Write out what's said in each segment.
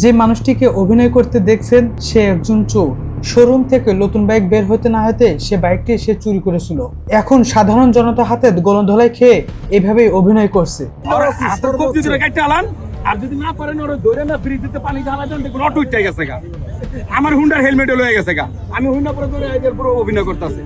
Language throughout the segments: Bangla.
যে মানুষটিকে অভিনয় করতে দেখছেন সে একজন চোর। শোরুম থেকে নতুন বাইক বের হতে না হতে সে বাইকটি সে চুরি করেছিল। এখন সাধারণ জনতার হাতে গলধলাই খেয়ে এভাবেই অভিনয় করছে। আর যদি না পারেন ওরা ধরে না ফ্রিজে পানি ঢালা দেন দেখুন অটো উঠে গেছে গা। আমার হুন্ডার হেলমেট লয়ে গেছে গা। আমি হুন্ডা পরে ধরে এদের পুরো অভিনয় করতেছে।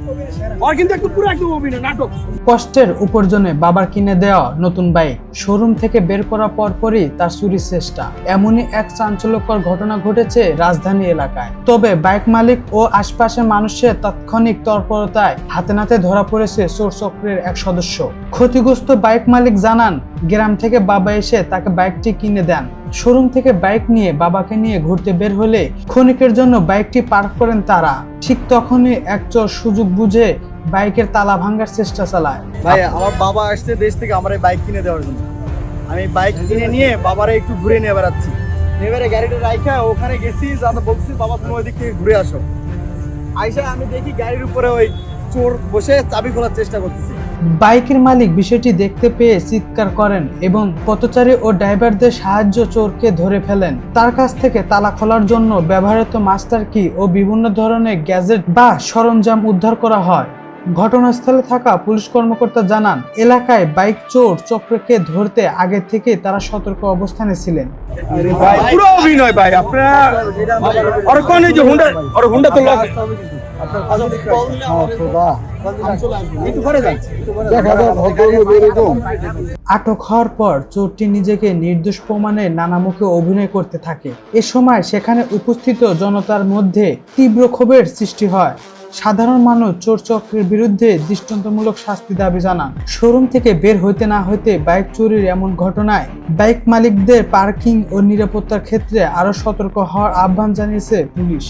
আর কিন্তু একটু পুরো একদম অভিনয় নাটক। কষ্টের উপার্জনে বাবার কিনে দেওয়া নতুন বাইক শোরুম থেকে বের করার পরপরই তার চুরির চেষ্টা। এমনই এক চাঞ্চল্যকর ঘটনা ঘটেছে রাজধানী এলাকায়। তবে বাইক মালিক ও আশপাশের মানুষের তাৎক্ষণিক তৎপরতায় হাতে নাতে ধরা পড়েছে চোর চক্রের এক সদস্য। ক্ষতিগ্রস্ত বাইক মালিক জানান, গ্রাম থেকে বাবা এসে তাকে বাইকটি কিনে দেন। শোরুম থেকে বাইক নিয়ে বাবাকে নিয়ে ঘুরতে বের হলে ক্ষণিকের জন্য বাইকটি পার্ক করেন তারা। ঠিক তখনই এক চোর সুযোগ বুঝে বাইকের তালা ভাঙার চেষ্টা চালায়। ভাই আমার বাবা আসছে দেশ থেকে আমার এই বাইক কিনে দেওয়ার জন্য। আমি বাইক কিনে নিয়ে বাবারে একটু ঘুরে নিয়ে বেড়াচ্ছি। এবারে গাড়িটা রাইখা ওখানে গেছি, আমি বলছি বাবা তুমি ওই দিক থেকে ঘুরে আসো। আইসা আমি দেখি গাড়ির উপরে ওই চোর বসে চাবি খোলার চেষ্টা করতেছি। বাইকের মালিক বিষয়টি দেখতে পেয়ে চিৎকার করেন এবং পথচারী ও ড্রাইভারদের সাহায্য চোরকে ধরে ফেলেন। তার কাছ থেকে তালা খোলার জন্য ব্যবহৃত মাস্টার কি ও বিভিন্ন ধরনের গ্যাজেট বা সরঞ্জাম উদ্ধার করা হয়। ঘটনাস্থলে থাকা পুলিশ কর্মকর্তা জানান, এলাকায় বাইক চোর চক্রকে ধরতে আগে থেকে তারা সতর্ক অবস্থানে ছিলেন। পুরো অভিনয় ভাই আপনারা আর কোন এই যে হুন্ডা তো লক আটক হওয়ার পর চোরটি নিজেকে নির্দোষ প্রমাণে নানা মুখে অভিনয় করতে থাকে। এ সময় সেখানে উপস্থিত জনতার মধ্যে তীব্র ক্ষোভের সৃষ্টি হয়। সাধারণ মানুষ চোর চক্রের বিরুদ্ধে দৃষ্টান্তমূলক শাস্তি দাবি জানান। শোরুম থেকে বের হইতে না হইতে বাইক চুরির এমন ঘটনায় বাইক মালিকদের পার্কিং ও নিরাপত্তার ক্ষেত্রে আরো সতর্ক হওয়ার আহ্বান জানিয়েছে পুলিশ।